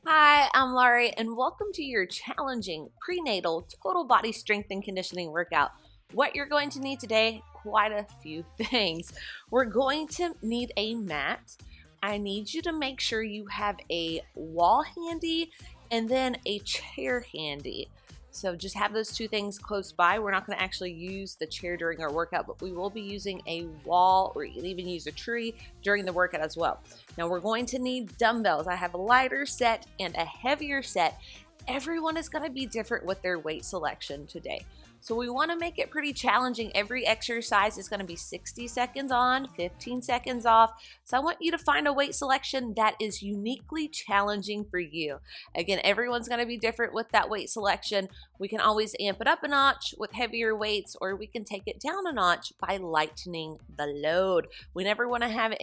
Hi, I'm Larie, and welcome to your challenging prenatal total body strength and conditioning workout. What you're going to need today, quite a few things. We're going to need a mat. I need you to make sure you have a wall handy and then a chair handy. So just have those two things close by. We're not going to actually use the chair during our workout, but we will be using a wall, or you can even use a tree during the workout as well. Now we're going to need dumbbells. I have a lighter set and a heavier set. Everyone is going to be different with their weight selection today. So we want to make it pretty challenging. Every exercise is going to be 60 seconds on, 15 seconds off. So I want you to find a weight selection that is uniquely challenging for you. Again, everyone's going to be different with that weight selection. We can always amp it up a notch with heavier weights, or we can take it down a notch by lightening the load. We never want to have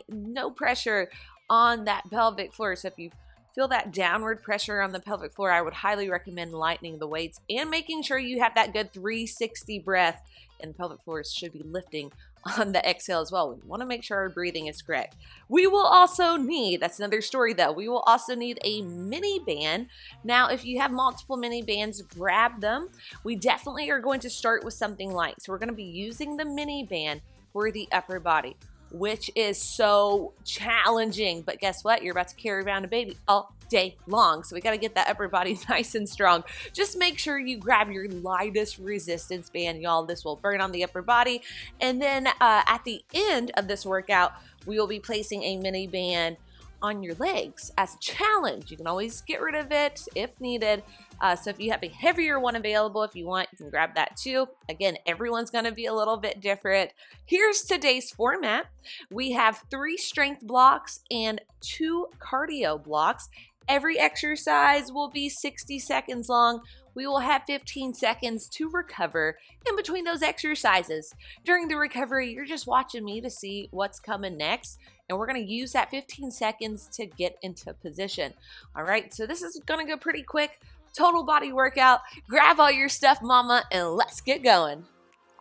no pressure on that pelvic floor. So if you feel that downward pressure on the pelvic floor, I would highly recommend lightening the weights and making sure you have that good 360 breath, and pelvic floors should be lifting on the exhale as well. We want to make sure our breathing is correct. We will also need, that's another story though, we will also need a mini band. Now, if you have multiple mini bands, grab them. We definitely are going to start with something light. So we're going to be using the mini band for the upper body, which is so challenging. But guess what? You're about to carry around a baby all day long. So we got to get that upper body nice and strong. Just make sure you grab your lightest resistance band, y'all. This will burn on the upper body. And then at the end of this workout, we will be placing a mini band on your legs as a challenge. You can always get rid of it if needed. So if you have a heavier one available, if you want, you can grab that too. Again, everyone's going to be a little bit different. Here's today's format. We have 3 strength blocks and 2 cardio blocks. Every exercise will be 60 seconds long. We will have 15 seconds to recover in between those exercises. During the recovery, you're just watching me to see what's coming next, and we're going to use that 15 seconds to get into position. All right, so this is going to go pretty quick. Total body workout. Grab all your stuff, mama, and let's get going.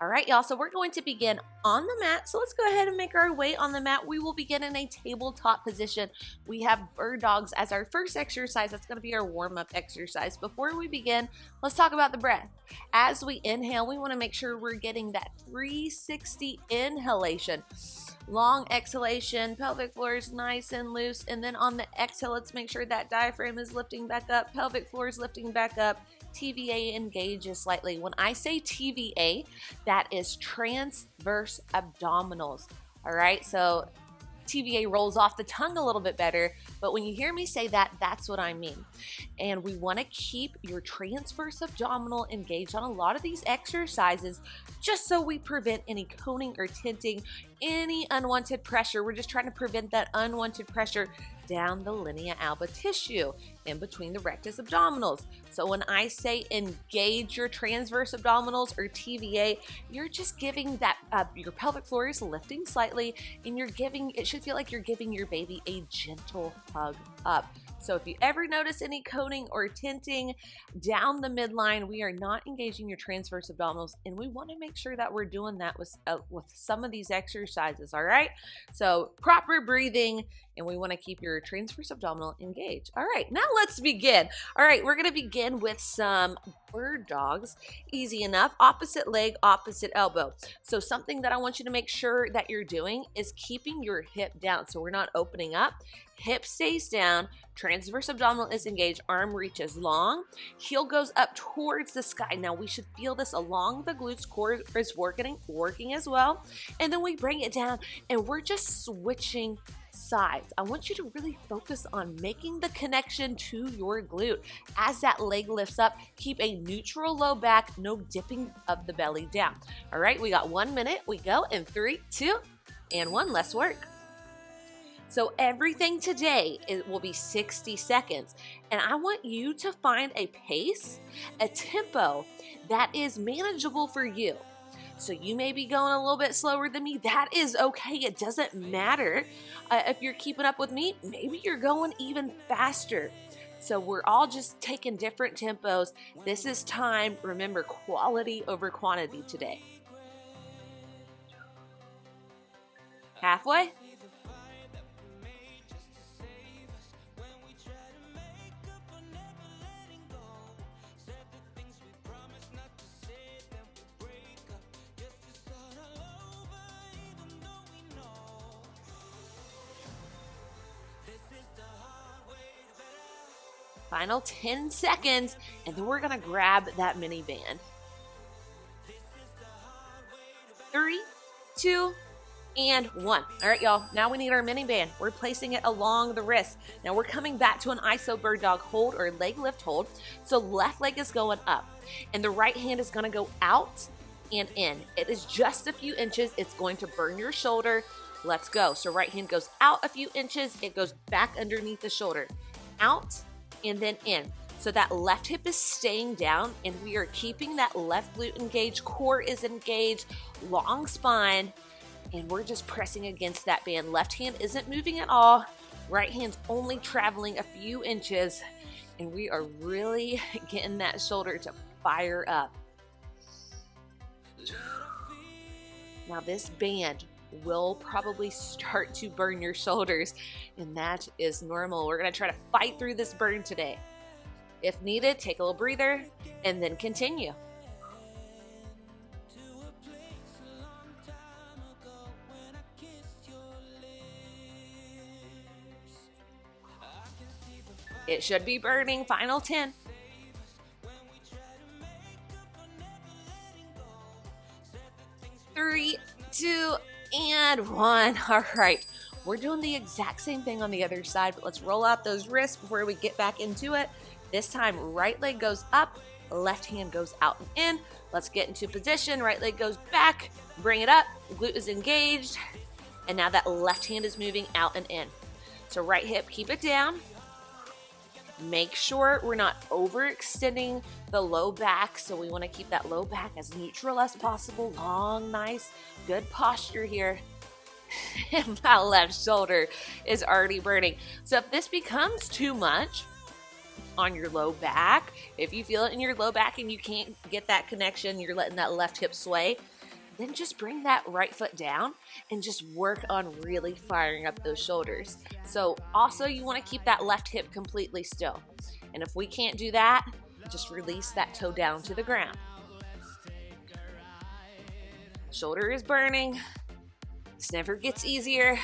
All right, y'all, so we're going to begin on the mat. So let's go ahead and make our way on the mat. We will begin in a tabletop position. We have bird dogs as our first exercise. That's going to be our warm-up exercise. Before we begin, let's talk about the breath. As we inhale, we want to make sure we're getting that 360 inhalation. Long exhalation, pelvic floor is nice and loose. And then on the exhale, let's make sure that diaphragm is lifting back up, pelvic floor is lifting back up. TVA engages slightly. When I say TVA, that is transverse abdominals. All right, so TVA rolls off the tongue a little bit better, but when you hear me say that, that's what I mean. And we want to keep your transverse abdominal engaged on a lot of these exercises, just so we prevent any coning or tenting, any unwanted pressure. We're just trying to prevent that unwanted pressure down the linea alba tissue in between the rectus abdominals. So when I say engage your transverse abdominals, or TVA, you're just giving that your pelvic floor is lifting slightly, and it should feel like you're giving your baby a gentle hug up. So if you ever notice any coning or tenting down the midline, we are not engaging your transverse abdominals, and we want to make sure that we're doing that with some of these exercises, all right? So proper breathing, and we want to keep your transverse abdominal engaged. All right, now let's begin. All right, we're going to begin with some bird dogs. Easy enough. Opposite leg, opposite elbow. So something that I want you to make sure that you're doing is keeping your hip down. So we're not opening up. Hip stays down, transverse abdominal is engaged, arm reaches long, heel goes up towards the sky. Now we should feel this along the glutes, core is working as well. And then we bring it down, and we're just switching sides. I want you to really focus on making the connection to your glute. As that leg lifts up, keep a neutral low back, no dipping of the belly down. All right, we got 1 minute. We go in 3, 2, and 1. Let's work. So everything today will be 60 seconds. And I want you to find a pace, a tempo that is manageable for you. So you may be going a little bit slower than me. That is okay. It doesn't matter. If you're keeping up with me, maybe you're going even faster. So we're all just taking different tempos. This is time, remember, quality over quantity today. Halfway. Final 10 seconds, and then we're gonna grab that mini band. 3, 2, and 1. All right, y'all, now we need our mini band. We're placing it along the wrist. Now we're coming back to an ISO bird dog hold or leg lift hold. So left leg is going up, and the right hand is gonna go out and in. It is just a few inches. It's going to burn your shoulder. Let's go. So right hand goes out a few inches. It goes back underneath the shoulder. Out and then in. So that left hip is staying down, and we are keeping that left glute engaged, core is engaged, long spine, and we're just pressing against that band. Left hand isn't moving at all. Right hand's only traveling a few inches, and we are really getting that shoulder to fire up. Now this band will probably start to burn your shoulders, and that is normal. We're gonna try to fight through this burn today. If needed, take a little breather and then continue. It should be burning. Final 10. 3, 2, and 1. All right, we're doing the exact same thing on the other side, but let's roll out those wrists before we get back into it. This time, right leg goes up, left hand goes out and in. Let's get into position. Right leg goes back, bring it up, glute is engaged, and now that left hand is moving out and in. So right hip, keep it down. Make sure we're not overextending the low back, so we want to keep that low back as neutral as possible. Long, nice, good posture here. And my left shoulder is already burning. So if this becomes too much on your low back, if you feel it in your low back and you can't get that connection, you're letting that left hip sway, then just bring that right foot down and just work on really firing up those shoulders. So also you want to keep that left hip completely still. And if we can't do that, just release that toe down to the ground. Shoulder is burning. This never gets easier.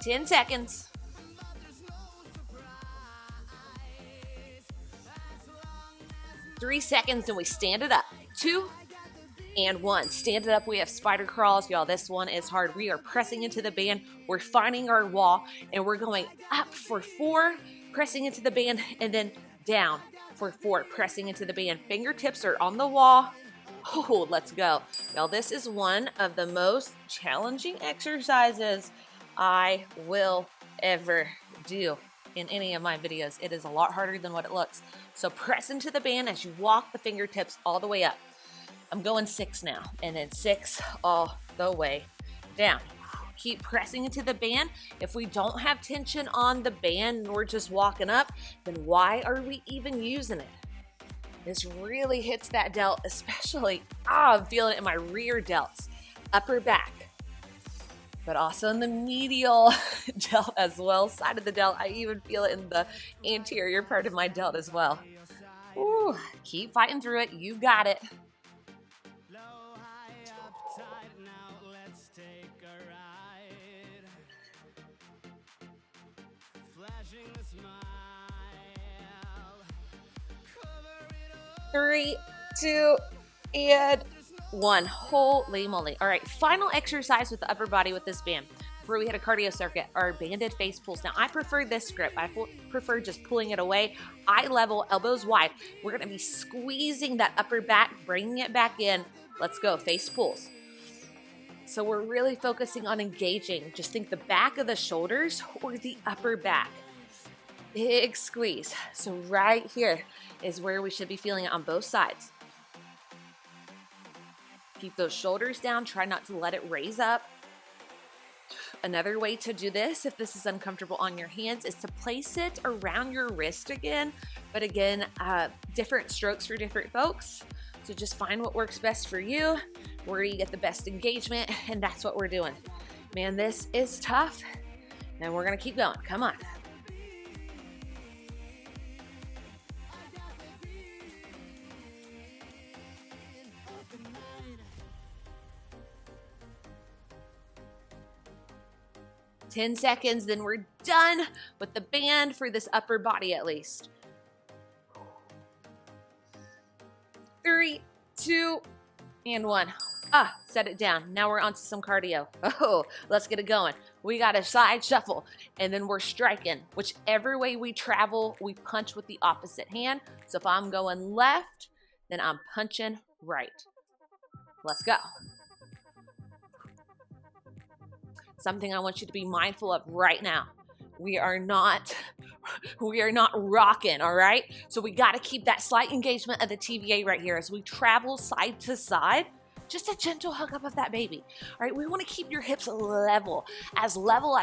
Ten seconds. 3 seconds, and we stand it up. 2 and 1. Stand it up. We have spider crawls. Y'all, this one is hard. We are pressing into the band. We're finding our wall, and we're going up for 4, pressing into the band, and then down for 4, pressing into the band. Fingertips are on the wall. Oh, let's go. Y'all, this is one of the most challenging exercises I will ever do in any of my videos. It is a lot harder than what it looks. So press into the band as you walk the fingertips all the way up. I'm going 6 now, and then 6 all the way down. Keep pressing into the band. If we don't have tension on the band and we're just walking up, then why are we even using it? This really hits that delt, especially, I'm feeling it in my rear delts, upper back, but also in the medial delt as well, side of the delt. I even feel it in the anterior part of my delt as well. Ooh, keep fighting through it. You got it. Three, 2, and 1. Holy moly. All right, final exercise with the upper body with this band. Before we hit a cardio circuit, our banded face pulls. Now, I prefer this grip. I prefer just pulling it away. Eye level, elbows wide. We're going to be squeezing that upper back, bringing it back in. Let's go, face pulls. So we're really focusing on engaging. Just think the back of the shoulders or the upper back. Big squeeze. So right here is where we should be feeling it on both sides. Keep those shoulders down. Try not to let it raise up. another way to do this, if this is uncomfortable on your hands, is to place it around your wrist again. But again, different strokes for different folks. So just find what works best for you, where you get the best engagement, and that's what we're doing. Man, this is tough, and we're gonna keep going. Come on. "10 seconds, then we're done with the band for this upper body at least. 3, 2, and 1. Set it down. Now we're on to some cardio. Oh, let's get it going. We got a side shuffle, and then we're striking. Whichever way we travel, we punch with the opposite hand. So if I'm going left, then I'm punching right. Let's go. Something I want you to be mindful of right now. We are not rocking, all right? So we got to keep that slight engagement of the TVA right here as we travel side to side. Just a gentle hug up of that baby. All right, we want to keep your hips level as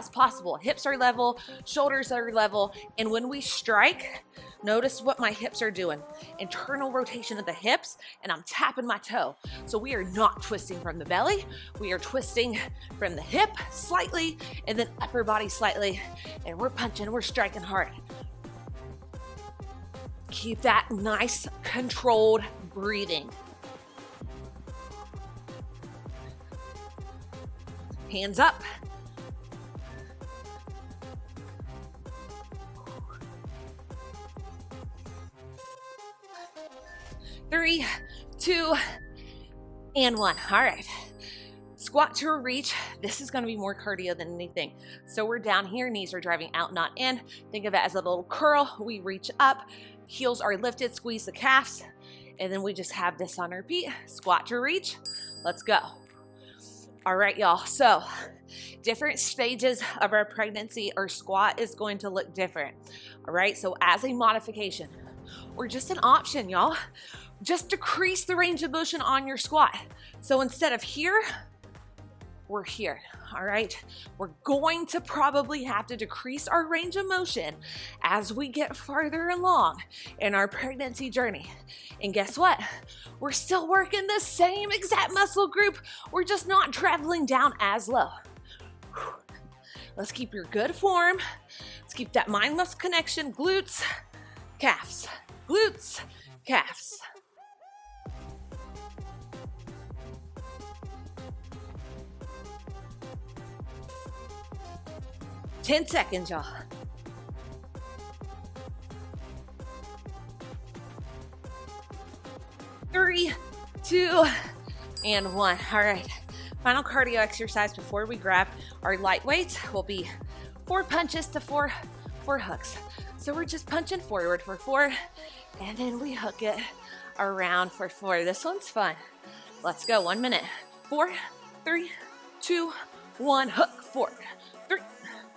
possible. Hips are level, shoulders are level, and when we strike, notice what my hips are doing. Internal rotation of the hips, and I'm tapping my toe. So we are not twisting from the belly. We are twisting from the hip slightly, and then upper body slightly, and we're punching, we're striking hard. Keep that nice, controlled breathing. Hands up. Three, 2, and 1. All right. Squat to a reach. This is going to be more cardio than anything. So we're down here. Knees are driving out, not in. Think of it as a little curl. We reach up. Heels are lifted. Squeeze the calves. And then we just have this on repeat. Squat to reach. Let's go. All right, y'all. So different stages of our pregnancy, our squat is going to look different. All right. So as a modification or just an option, y'all, just decrease the range of motion on your squat. So instead of here, we're here. All right. We're going to probably have to decrease our range of motion as we get farther along in our pregnancy journey. And guess what? We're still working the same exact muscle group. We're just not traveling down as low. Let's keep your good form. Let's keep that mind-muscle connection. Glutes, calves, glutes, calves. "10 seconds, y'all. Three, 2, and 1. All right. Final cardio exercise before we grab our light weights will be 4 punches to 4 hooks. So we're just punching forward for 4, and then we hook it around for 4. This one's fun. Let's go. 1 minute. 4, 3, 2, 1. Hook. 4, 3,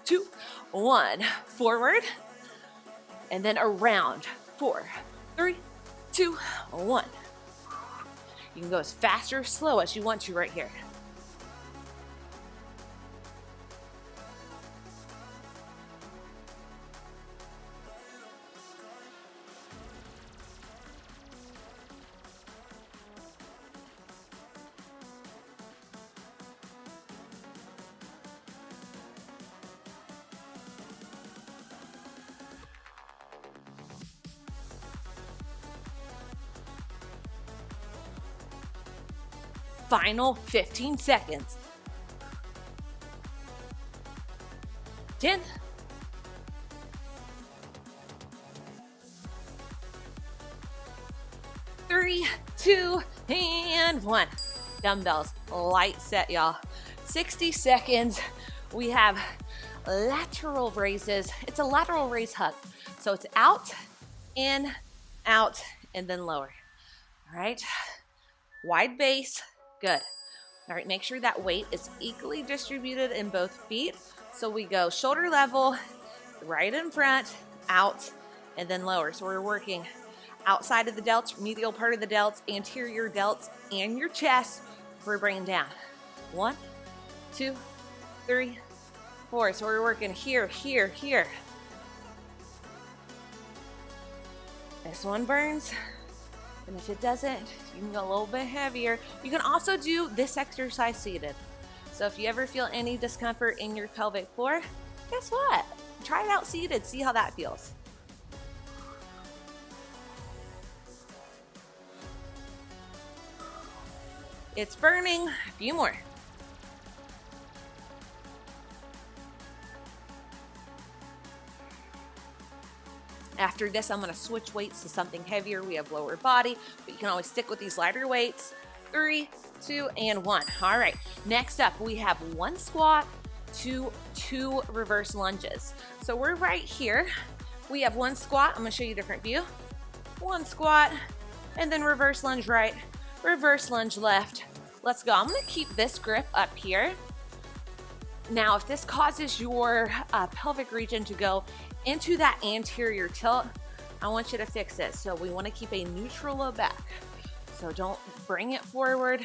2, 1. Forward, and then around. 4, 3, 2, 1. You can go as fast or slow as you want to right here. Final 15 seconds. 10. 3, 2, and 1. Dumbbells, light set, y'all. 60 seconds. We have lateral raises. It's a lateral raise hug. So it's out, in, out, and then lower. All right. Wide base. Good. All right, make sure that weight is equally distributed in both feet. So we go shoulder level, right in front, out, and then lower. So we're working outside of the delts, medial part of the delts, anterior delts, and your chest for bringing down. 1, 2, 3, 4. So we're working here, here, here. This one burns. And if it doesn't, you can go a little bit heavier. You can also do this exercise seated. So if you ever feel any discomfort in your pelvic floor, guess what? Try it out seated, see how that feels. It's burning, a few more. After this, I'm gonna switch weights to something heavier. We have lower body, but you can always stick with these lighter weights. 3, 2, and 1. All right, next up, we have 1 squat to 2 reverse lunges. So we're right here. We have 1 squat. I'm gonna show you a different view. 1 squat, and then reverse lunge right, reverse lunge left. Let's go. I'm gonna keep this grip up here. Now, if this causes your pelvic region to go into that anterior tilt, I want you to fix it. So we want to keep a neutral low back. So don't bring it forward.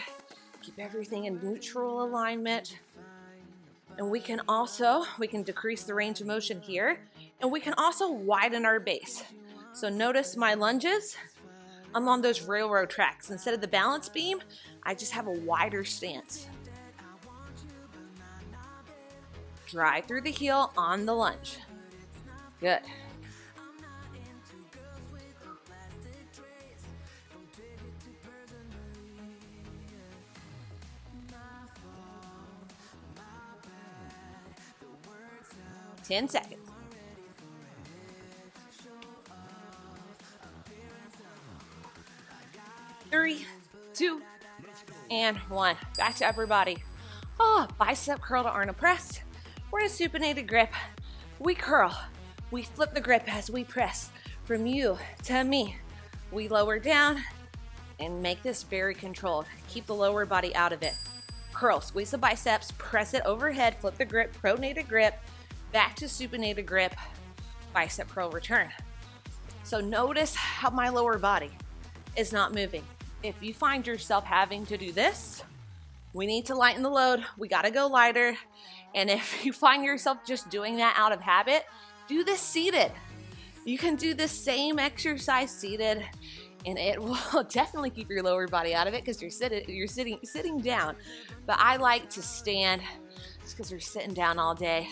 Keep everything in neutral alignment. And we can decrease the range of motion here. And we can also widen our base. So notice my lunges, I'm on those railroad tracks. Instead of the balance beam, I just have a wider stance. Drive through the heel on the lunge. Good. Ten seconds. 3, 2, and 1. Back to upper body. Bicep curl to Arnold press. We're in a supinated grip. We curl. We flip the grip as we press from you to me. We lower down and make this very controlled. Keep the lower body out of it. Curl, squeeze the biceps, press it overhead, flip the grip, pronated grip, back to supinated grip, bicep curl return. So notice how my lower body is not moving. If you find yourself having to do this, we need to lighten the load. We gotta go lighter. And if you find yourself just doing that out of habit, do this seated. You can do the same exercise seated, and it will definitely keep your lower body out of it because you're sitting down. But I like to stand just because we're sitting down all day,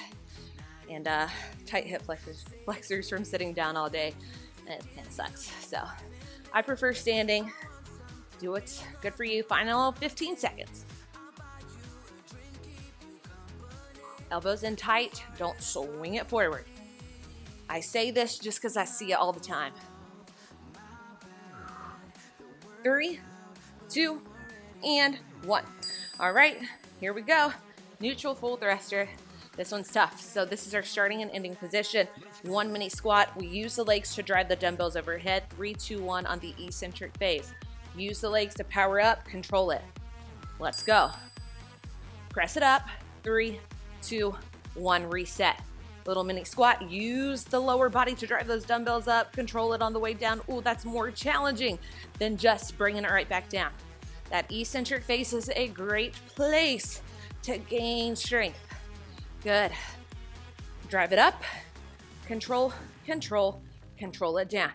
and tight hip flexors from sitting down all day. It kind of sucks. So I prefer standing. Do what's good for you. Final 15 seconds. Elbows in tight. Don't swing it forward. I say this just because I see it all the time. 3, 2, and 1. All right, here we go. Neutral full thruster. This one's tough. So this is our starting and ending position. 1 mini squat. We use the legs to drive the dumbbells overhead. 3, 2, 1 on the eccentric phase. Use the legs to power up, control it. Let's go. Press it up. 3, 2, 1, reset. Little mini squat. Use the lower body to drive those dumbbells up. Control it on the way down. Ooh, that's more challenging than just bringing it right back down. That eccentric phase is a great place to gain strength. Good. Drive it up. Control, control, control it down.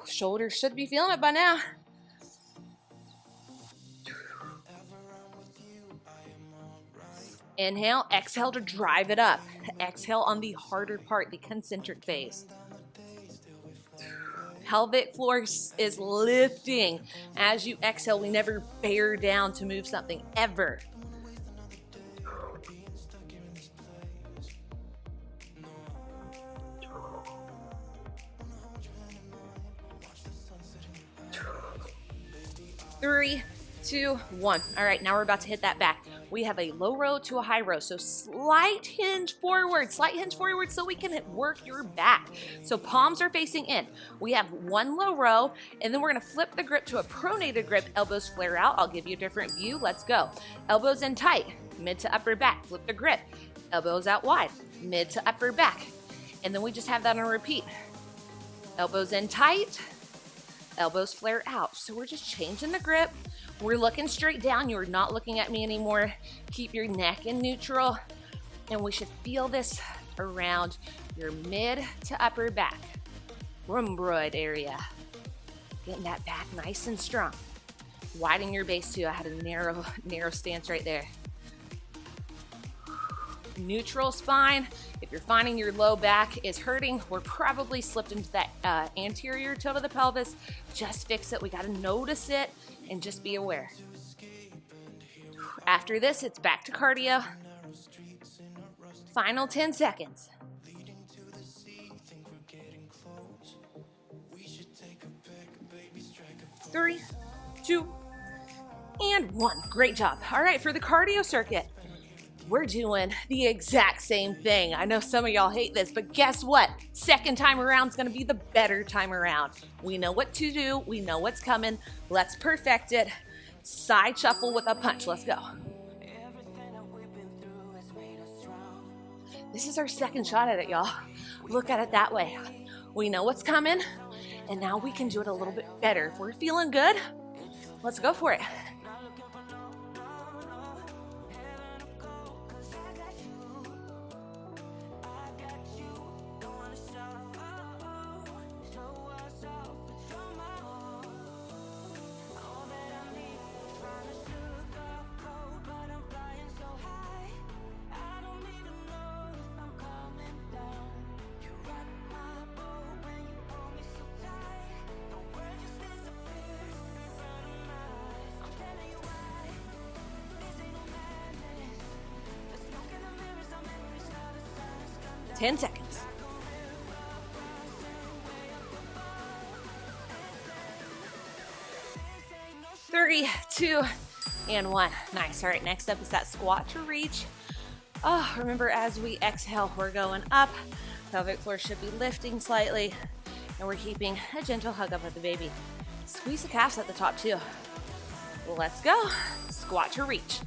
Shoulders should be feeling it by now. Inhale, exhale to drive it up. Exhale on the harder part, the concentric phase. Pelvic floor is lifting. As you exhale, we never bear down to move something, ever. Three, 2, 1. All right, now we're about to hit that back. We have a low row to a high row. So slight hinge forward so we can work your back. So palms are facing in. We have 1 low row, and then we're gonna flip the grip to a pronated grip. Elbows flare out. I'll give you a different view. Let's go. Elbows in tight, mid to upper back. Flip the grip. Elbows out wide, mid to upper back. And then we just have that on repeat. Elbows in tight, elbows flare out. So we're just changing the grip. We're looking straight down. You're not looking at me anymore. Keep your neck in neutral. And we should feel this around your mid to upper back, rhomboid area. Getting that back nice and strong. Widen your base too. I had a narrow stance right there. Neutral spine. If you're finding your low back is hurting, we're probably slipped into that anterior tilt of the pelvis. Just fix it. We got to notice it and just be aware. After this, it's back to cardio. Final 10 seconds. 3, 2, and 1. Great job. All right, for the cardio circuit, we're doing the exact same thing. I know some of y'all hate this, but guess what? Second time around is going to be the better time around. We know what to do. We know what's coming. Let's perfect it. Side shuffle with a punch. Let's go. This is our second shot at it, y'all. Look at it that way. We know what's coming, and now we can do it a little bit better. If we're feeling good, let's go for it. Ten seconds. 3, 2, and 1. Nice. All right, next up is that squat to reach. Oh, remember, as we exhale, we're going up. Pelvic floor should be lifting slightly, and we're keeping a gentle hug up at the baby. Squeeze the calves at the top too. Let's go. Squat to reach.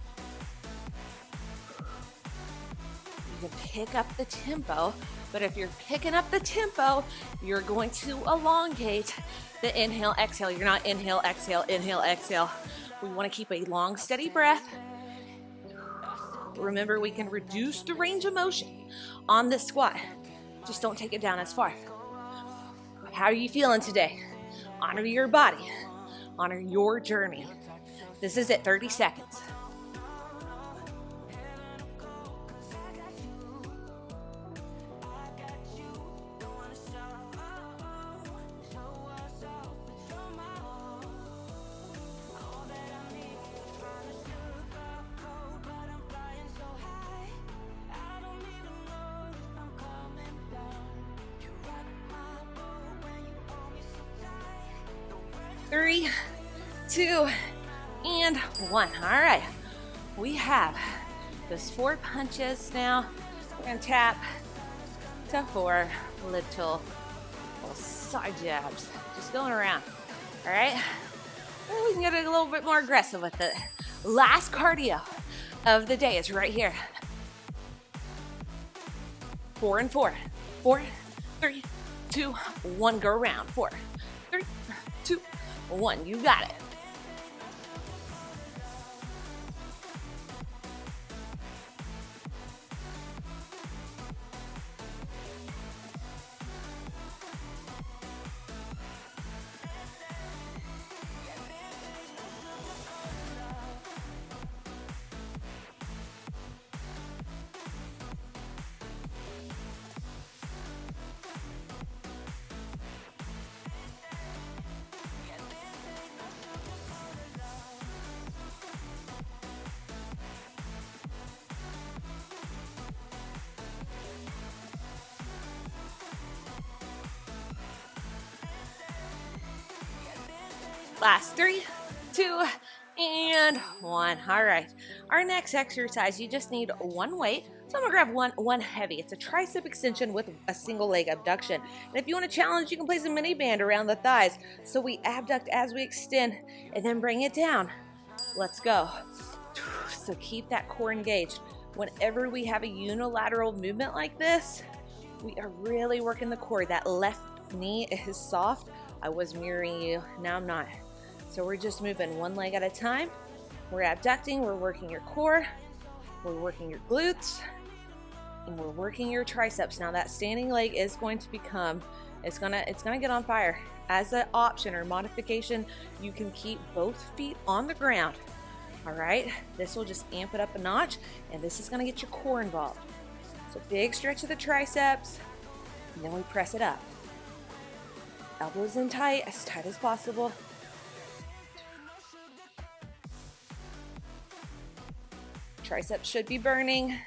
You can pick up the tempo, but if you're picking up the tempo, you're going to elongate the inhale, exhale. You're not inhale, exhale, inhale, exhale. We want to keep a long, steady breath. Remember, we can reduce the range of motion on this squat. Just don't take it down as far. How are you feeling today? Honor your body. Honor your journey. This is it, 30 seconds. Three, 2, and 1. All right, we have those 4 punches now. We're gonna tap to 4 little side jabs, just going around. All right, or we can get a little bit more aggressive with it. Last cardio of the day is right here. 4 and 4. 4, 3, 2, 1. Go around. 4, 3, 2, 1. You got it. Last 3, 2, and 1. All right. Our next exercise, you just need 1 weight. So I'm gonna grab one heavy. It's a tricep extension with a single leg abduction. And if you want to challenge, you can place a mini band around the thighs. So we abduct as we extend and then bring it down. Let's go. So keep that core engaged. Whenever we have a unilateral movement like this, we are really working the core. That left knee is soft. I was mirroring you. Now I'm not. So we're just moving 1 leg at a time. We're abducting. We're working your core. We're working your glutes. and we're working your triceps. Now that standing leg is going to become, it's gonna get on fire. As an option or modification, you can keep both feet on the ground. All right, this will just amp it up a notch, and this is gonna get your core involved. So big stretch of the triceps, and then we press it up. Elbows in tight as possible. Triceps should be burning.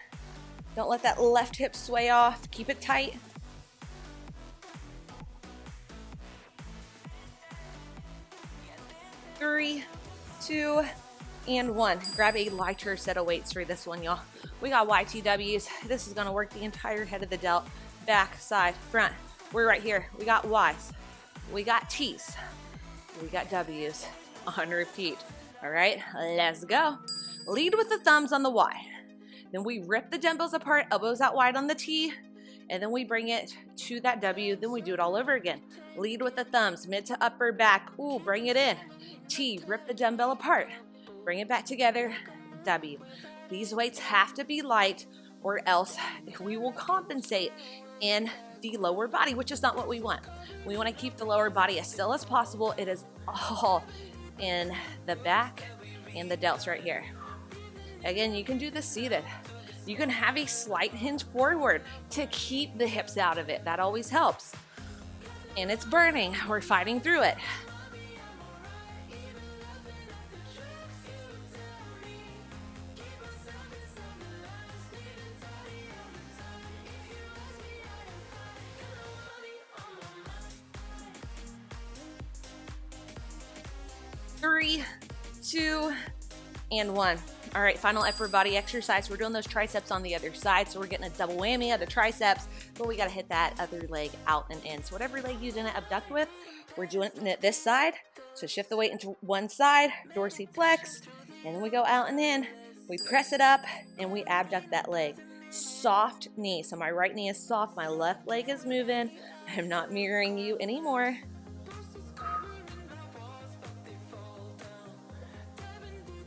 Don't let that left hip sway off. Keep it tight. Three, 2, and 1. Grab a lighter set of weights for this one, y'all. We got YTWs. This is gonna work the entire head of the delt. Back, side, front. We're right here. We got Ys. We got Ts. We got Ws on repeat. All right, let's go. Lead with the thumbs on the Y. Then we rip the dumbbells apart, elbows out wide on the T, and then we bring it to that W. Then we do it all over again. Lead with the thumbs, mid to upper back. Ooh, bring it in. T, rip the dumbbell apart. Bring it back together, W. These weights have to be light or else we will compensate in the lower body, which is not what we want. We want to keep the lower body as still as possible. It is all in the back and the delts right here. Again, you can do this seated. You can have a slight hinge forward to keep the hips out of it. That always helps. And it's burning. We're fighting through it. Three, 2, and 1. All right, final upper body exercise. We're doing those triceps on the other side, so we're getting a double whammy of the triceps, but we gotta hit that other leg out and in. So whatever leg you didn't abduct with, we're doing it this side. So shift the weight into one side, dorsiflex, and then we go out and in. We press it up, and we abduct that leg. Soft knee. So my right knee is soft, my left leg is moving. I'm not mirroring you anymore.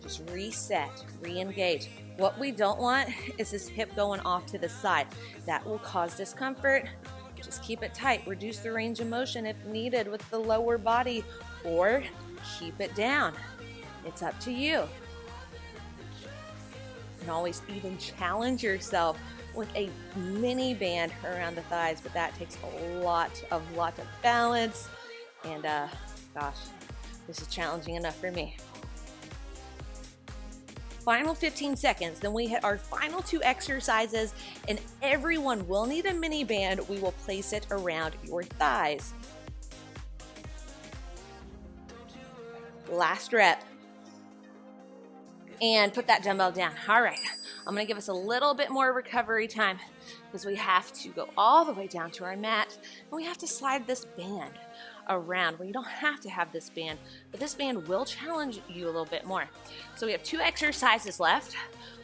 Just reset, re-engage. What we don't want is this hip going off to the side. That will cause discomfort. Just keep it tight. Reduce the range of motion if needed with the lower body, or keep it down. It's up to you. And always even challenge yourself with a mini band around the thighs, but that takes a lot of balance. And gosh, this is challenging enough for me. Final 15 seconds, then we hit our final 2 exercises, and everyone will need a mini band. We will place it around your thighs. Last rep. And put that dumbbell down. All right, I'm gonna give us a little bit more recovery time because we have to go all the way down to our mat, and we have to slide this band around. Well, you don't have to have this band, but this band will challenge you a little bit more. So we have 2 exercises left.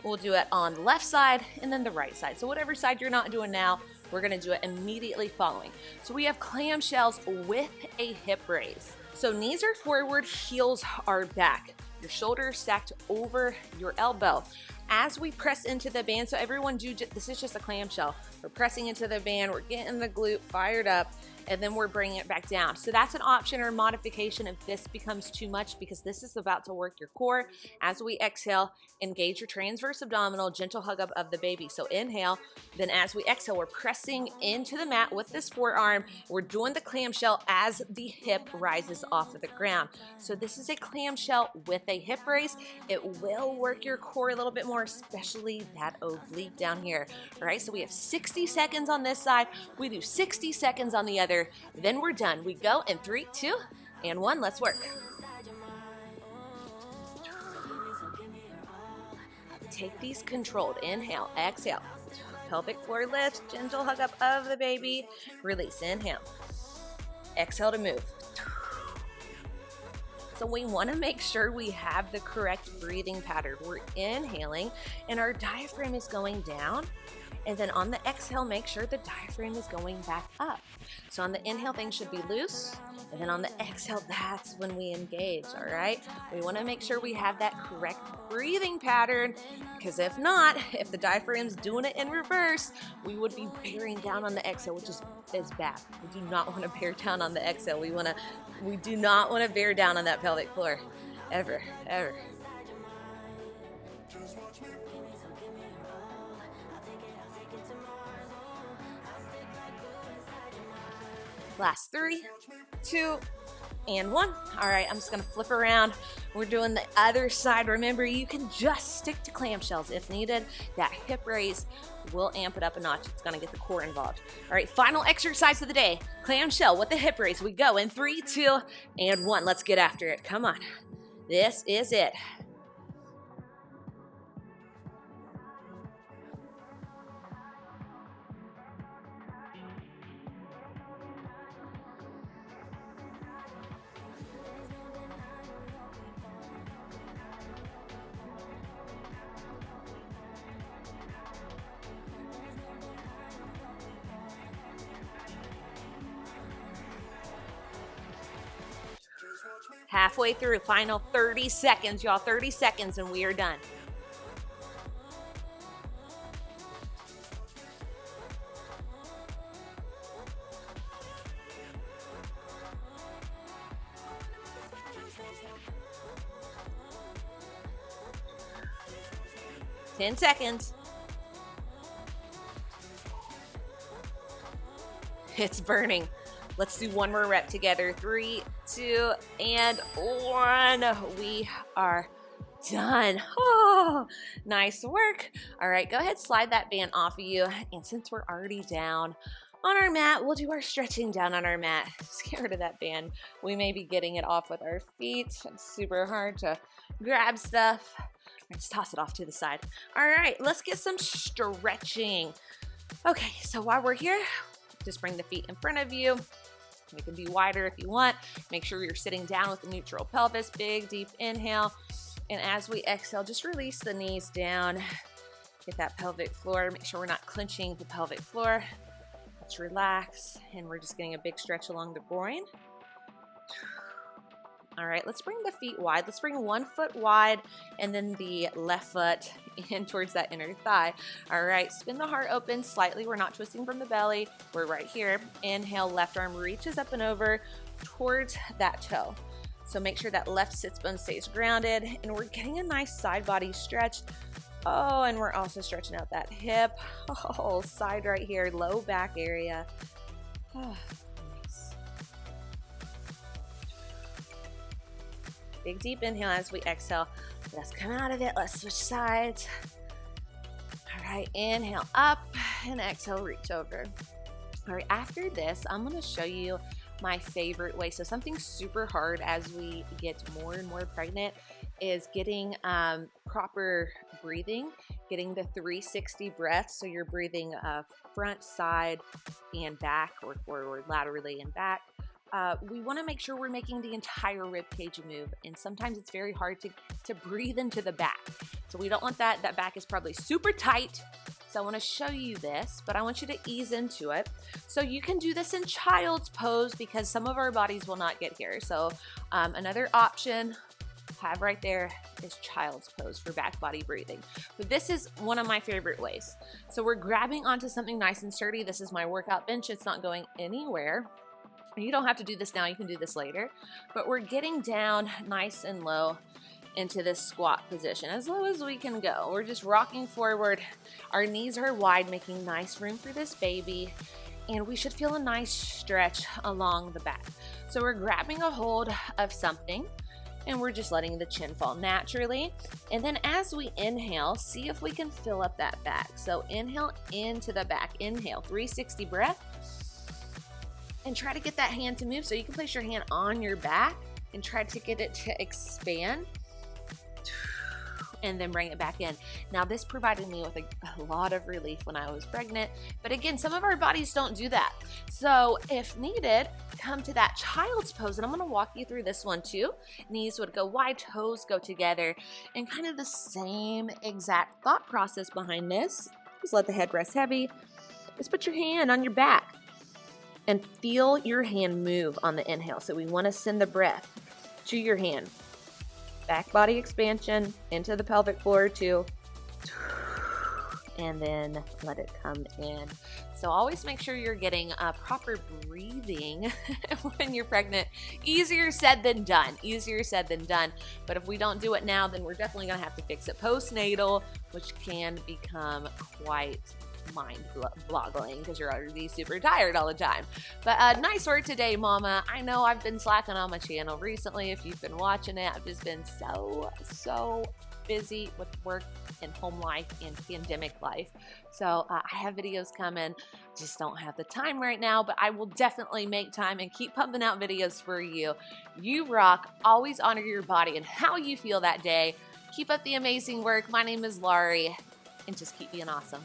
We'll do it on the left side and then the right side. So whatever side you're not doing now, we're gonna do it immediately following. So we have clamshells with a hip raise. So knees are forward, heels are back. Your shoulders stacked over your elbow. As we press into the band, so everyone this is just a clamshell. We're pressing into the band, we're getting the glute fired up, and then we're bringing it back down. So that's an option or modification if this becomes too much, because this is about to work your core. As we exhale, engage your transverse abdominal, gentle hug up of the baby. So inhale, then as we exhale, we're pressing into the mat with this forearm. We're doing the clamshell as the hip rises off of the ground. So this is a clamshell with a hip raise. It will work your core a little bit more, especially that oblique down here. All right, so we have 60 seconds on this side. We do 60 seconds on the other. Then we're done. We go in 3, 2, and 1. Let's work. Take these controlled. Inhale, exhale. Pelvic floor lift, gentle hug up of the baby. Release, inhale. Exhale to move. So we want to make sure we have the correct breathing pattern. We're inhaling and our diaphragm is going down. And then on the exhale, make sure the diaphragm is going back up. So on the inhale, things should be loose. And then on the exhale, that's when we engage, all right? We wanna make sure we have that correct breathing pattern, because if not, if the diaphragm's doing it in reverse, we would be bearing down on the exhale, which is bad. We do not wanna bear down on the exhale. We do not wanna bear down on that pelvic floor, ever, ever. Last 3, 2, and 1. All right, I'm just gonna flip around. We're doing the other side. Remember, you can just stick to clamshells if needed. That hip raise will amp it up a notch. It's gonna get the core involved. All right, final exercise of the day. Clamshell with the hip raise. We go in 3, 2, and 1. Let's get after it. Come on. This is it. Halfway through, final 30 seconds, y'all. 30 seconds and we are done. Ten seconds. It's burning. Let's do one more rep together. 3, 2, and 1. We are done. Oh, nice work. All right, go ahead, slide that band off of you. And since we're already down on our mat, we'll do our stretching down on our mat. Just get rid of that band. We may be getting it off with our feet. It's super hard to grab stuff. Just toss it off to the side. All right, let's get some stretching. Okay, so while we're here, just bring the feet in front of you. They can be wider if you want. Make sure you're sitting down with a neutral pelvis. Big, deep inhale. And as we exhale, just release the knees down. Get that pelvic floor. Make sure we're not clenching the pelvic floor. Let's relax. And we're just getting a big stretch along the groin. All right, let's bring the feet wide. Let's bring one foot wide and then the left foot in towards that inner thigh. All right, spin the heart open slightly. We're not twisting from the belly. We're right here. Inhale, left arm reaches up and over towards that toe. So make sure that left sits bone stays grounded, and we're getting a nice side body stretch. Oh, and we're also stretching out that hip. Oh, side right here, low back area. Oh. Big deep inhale as we exhale. Let's come out of it. Let's switch sides. All right, inhale up and exhale, reach over. All right, after this, I'm gonna show you my favorite way. So something super hard as we get more and more pregnant is getting proper breathing, getting the 360 breaths. So you're breathing front, side, and back, or forward, laterally, and back. We want to make sure we're making the entire rib cage move, and sometimes it's very hard to breathe into the back. So we don't want that. That back is probably super tight. So I want to show you this, but I want you to ease into it. So you can do this in child's pose because some of our bodies will not get here. So another option have right there is child's pose for back body breathing. But this is one of my favorite ways. So we're grabbing onto something nice and sturdy. This is my workout bench. It's not going anywhere. You don't have to do this now, you can do this later, but we're getting down nice and low into this squat position, as low as we can go. We're just rocking forward. Our knees are wide, making nice room for this baby, and we should feel a nice stretch along the back. So we're grabbing a hold of something, and we're just letting the chin fall naturally. And then as we inhale, see if we can fill up that back. So inhale into the back. Inhale, 360 breath. And try to get that hand to move. So you can place your hand on your back and try to get it to expand. And then bring it back in. Now this provided me with a lot of relief when I was pregnant, but again, some of our bodies don't do that. So if needed, come to that child's pose, and I'm gonna walk you through this one too. Knees would go wide, toes go together, and kind of the same exact thought process behind this. Just let the head rest heavy. Just put your hand on your back and feel your hand move on the inhale. So we want to send the breath to your hand. Back body expansion into the pelvic floor too. And then let it come in. So always make sure you're getting proper breathing when you're pregnant. Easier said than done. Easier said than done. But if we don't do it now, then we're definitely going to have to fix it postnatal, which can become quite mind-boggling because you're already super tired all the time. But nice work today, Mama. I know I've been slacking on my channel recently. If you've been watching it, I've just been so busy with work and home life and pandemic life. So I have videos coming, just don't have the time right now, but I will definitely make time and keep pumping out videos for you. You rock. Always honor your body and how you feel that day. Keep up the amazing work. My name is Larie, and just keep being awesome.